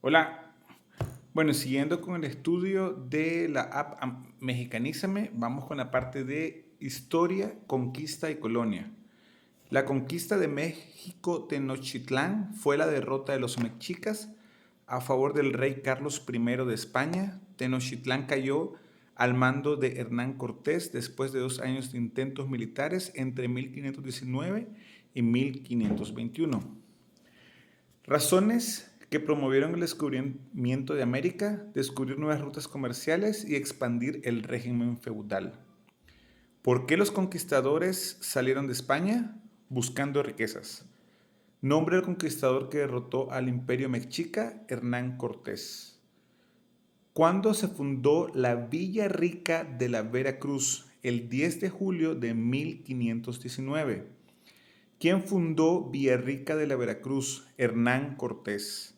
Hola, bueno, siguiendo con el estudio de la app Mexicanízame, vamos con la parte de historia, conquista y colonia. La conquista de México Tenochtitlán fue la derrota de los mexicas a favor del rey Carlos I de España. Tenochtitlán cayó al mando de Hernán Cortés después de 2 años de intentos militares entre 1519 y 1521. Razones que promovieron el descubrimiento de América, descubrir nuevas rutas comerciales y expandir el régimen feudal. ¿Por qué los conquistadores salieron de España? Buscando riquezas. Nombre del conquistador que derrotó al imperio mexica, Hernán Cortés. ¿Cuándo se fundó la Villa Rica de la Veracruz? El 10 de julio de 1519. ¿Quién fundó Villarrica de la Veracruz? Hernán Cortés.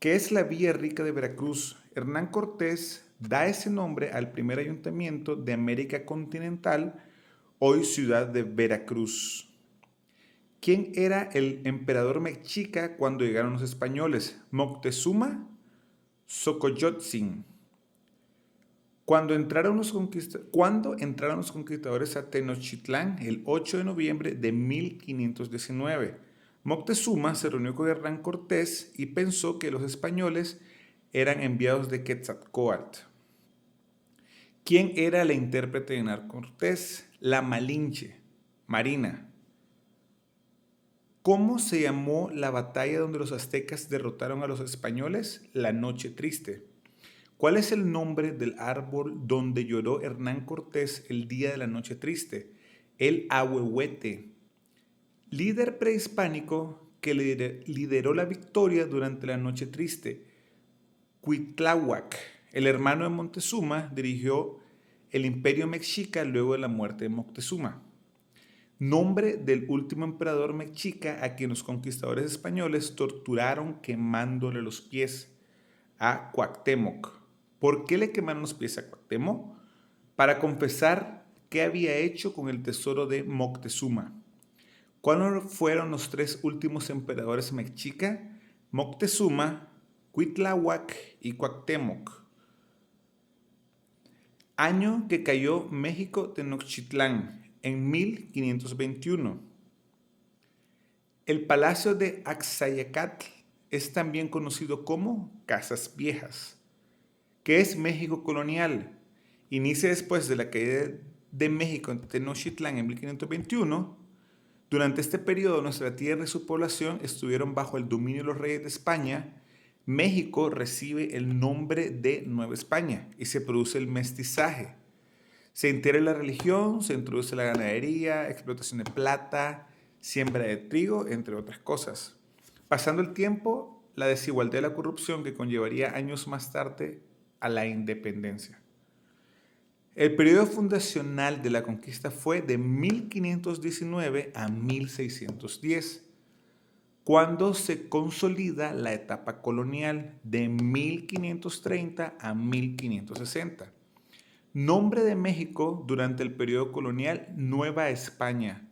¿Qué es la Villarrica de Veracruz? Hernán Cortés da ese nombre al primer ayuntamiento de América continental, hoy ciudad de Veracruz. ¿Quién era el emperador mexica cuando llegaron los españoles? Moctezuma, Xocoyotzin. ¿Cuándo entraron los conquistadores a Tenochtitlán? El 8 de noviembre de 1519. Moctezuma se reunió con Hernán Cortés y pensó que los españoles eran enviados de Quetzalcóatl. ¿Quién era la intérprete de Hernán Cortés? La Malinche, Marina. ¿Cómo se llamó la batalla donde los aztecas derrotaron a los españoles? La Noche Triste. ¿Cuál es el nombre del árbol donde lloró Hernán Cortés el día de la Noche Triste? El ahuehuete. Líder prehispánico que lideró la victoria durante la Noche Triste. Cuitláhuac, el hermano de Montezuma, dirigió el imperio mexica luego de la muerte de Moctezuma. Nombre del último emperador mexica a quien los conquistadores españoles torturaron quemándole los pies, a Cuauhtémoc. ¿Por qué le quemaron los pies a Cuauhtémoc? Para confesar qué había hecho con el tesoro de Moctezuma. ¿Cuáles fueron los 3 últimos emperadores mexica? Moctezuma, Cuitláhuac y Cuauhtémoc. Año que cayó México Tenochtitlán, en 1521. El Palacio de Axayacatl es también conocido como Casas Viejas. ¿Qué es México colonial? Inicia después de la caída de México en Tenochtitlán en 1521. Durante este periodo nuestra tierra y su población estuvieron bajo el dominio de los reyes de España. México recibe el nombre de Nueva España y se produce el mestizaje. Se integra la religión, se introduce la ganadería, explotación de plata, siembra de trigo, entre otras cosas. Pasando el tiempo, la desigualdad y la corrupción que conllevaría años más tarde a la independencia. El periodo fundacional de la conquista fue de 1519 a 1610, cuando se consolida la etapa colonial de 1530 a 1560. Nombre de México durante el periodo colonial: Nueva España.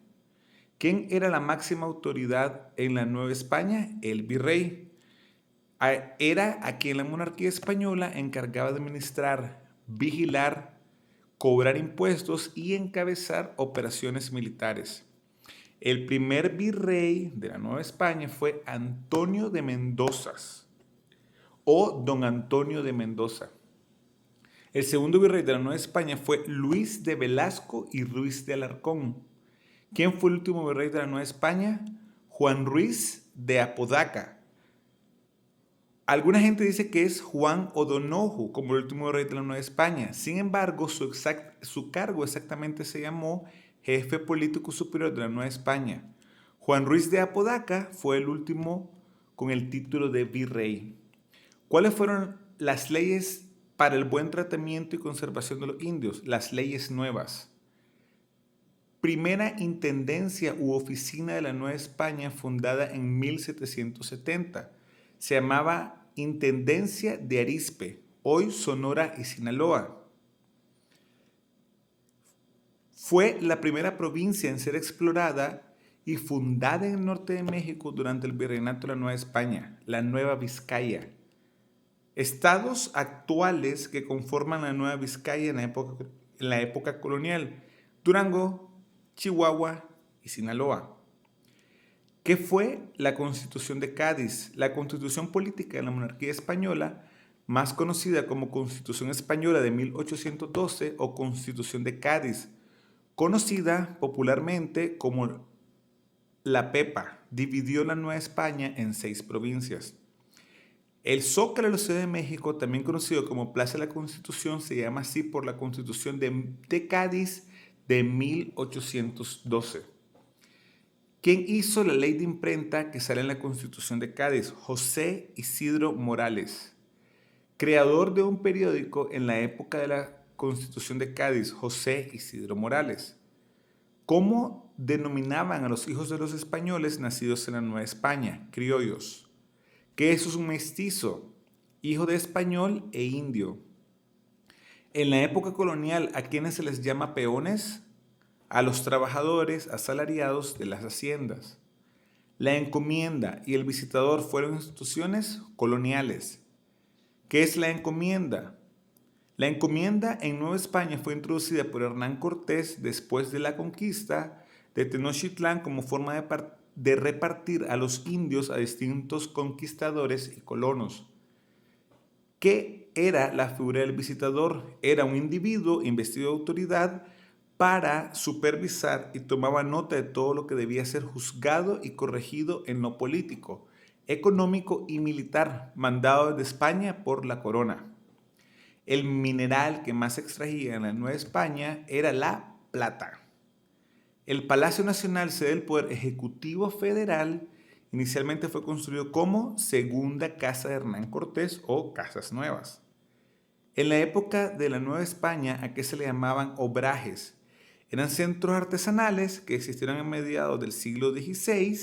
¿Quién era la máxima autoridad en la Nueva España? El virrey. Era a quien la monarquía española encargaba de administrar, vigilar, cobrar impuestos y encabezar operaciones militares. El primer virrey de la Nueva España fue Antonio de Mendoza o Don Antonio de Mendoza. El segundo virrey de la Nueva España fue Luis de Velasco y Ruiz de Alarcón. ¿Quién fue el último virrey de la Nueva España? Juan Ruiz de Apodaca. Alguna gente dice que es Juan O'Donoghue como el último rey de la Nueva España. Sin embargo, su cargo exactamente se llamó Jefe Político Superior de la Nueva España. Juan Ruiz de Apodaca fue el último con el título de virrey. ¿Cuáles fueron las leyes para el buen tratamiento y conservación de los indios? Las leyes nuevas. Primera intendencia u oficina de la Nueva España fundada en 1770. Se llamaba Intendencia de Arizpe, hoy Sonora y Sinaloa. Fue la primera provincia en ser explorada y fundada en el norte de México durante el virreinato de la Nueva España, la Nueva Vizcaya. Estados actuales que conforman la Nueva Vizcaya en la época colonial: Durango, Chihuahua y Sinaloa. ¿Qué fue la Constitución de Cádiz? La constitución política de la monarquía española, más conocida como Constitución Española de 1812 o Constitución de Cádiz, conocida popularmente como la Pepa, dividió la Nueva España en 6 provincias. El Zócalo de la Ciudad de México, también conocido como Plaza de la Constitución, se llama así por la Constitución de Cádiz de 1812. ¿Quién hizo la ley de imprenta que sale en la Constitución de Cádiz? José Isidro Morales, creador de un periódico en la época de la Constitución de Cádiz, José Isidro Morales. ¿Cómo denominaban a los hijos de los españoles nacidos en la Nueva España? Criollos. ¿Qué es un mestizo? Hijo de español e indio. En la época colonial, ¿a quiénes se les llama peones? A los trabajadores asalariados de las haciendas. La encomienda y el visitador fueron instituciones coloniales. ¿Qué es la encomienda? La encomienda en Nueva España fue introducida por Hernán Cortés después de la conquista de Tenochtitlán como forma de repartir a los indios a distintos conquistadores y colonos. ¿Qué era la figura del visitador? Era un individuo investido de autoridad para supervisar y tomaba nota de todo lo que debía ser juzgado y corregido en lo político, económico y militar, mandado desde España por la corona. El mineral que más se extraía en la Nueva España era la plata. El Palacio Nacional, sede del Poder Ejecutivo Federal, inicialmente fue construido como Segunda Casa de Hernán Cortés o Casas Nuevas. En la época de la Nueva España, ¿a qué se le llamaban obrajes? Eran centros artesanales que existieron a mediados del siglo XVI,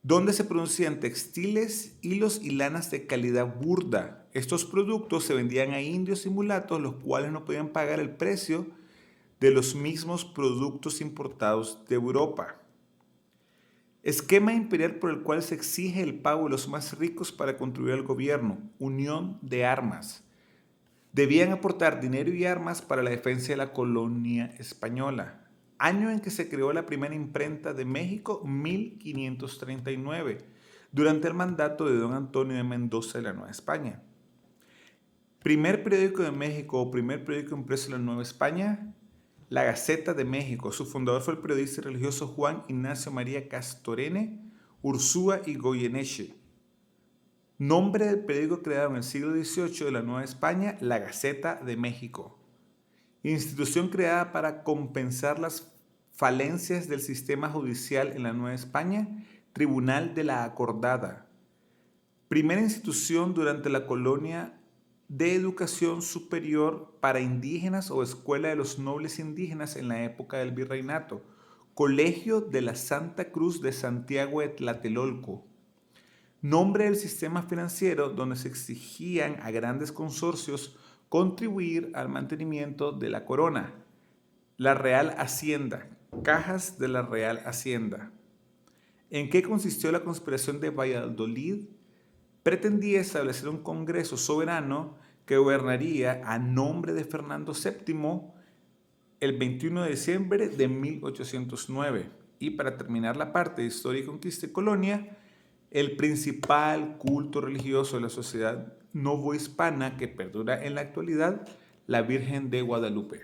donde se producían textiles, hilos y lanas de calidad burda. Estos productos se vendían a indios y mulatos, los cuales no podían pagar el precio de los mismos productos importados de Europa. Esquema imperial por el cual se exige el pago de los más ricos para contribuir al gobierno. Unión de armas. Debían aportar dinero y armas para la defensa de la colonia española. Año en que se creó la primera imprenta de México, 1539, durante el mandato de don Antonio de Mendoza de la Nueva España. Primer periódico de México o primer periódico impreso en la Nueva España, La Gaceta de México. Su fundador fue el periodista religioso Juan Ignacio María Castorene, Ursúa y Goyeneche. Nombre del periódico creado en el siglo XVIII de la Nueva España, La Gaceta de México. Institución creada para compensar las falencias del sistema judicial en la Nueva España, Tribunal de la Acordada. Primera institución durante la colonia de educación superior para indígenas o escuela de los nobles indígenas en la época del virreinato. Colegio de la Santa Cruz de Santiago de Tlatelolco. Nombre del sistema financiero donde se exigían a grandes consorcios contribuir al mantenimiento de la corona. La Real Hacienda, cajas de la Real Hacienda. ¿En qué consistió la conspiración de Valladolid? Pretendía establecer un congreso soberano que gobernaría a nombre de Fernando VII el 21 de diciembre de 1809. Y para terminar la parte de historia y conquista y colonia, el principal culto religioso de la sociedad novohispana que perdura en la actualidad, la Virgen de Guadalupe.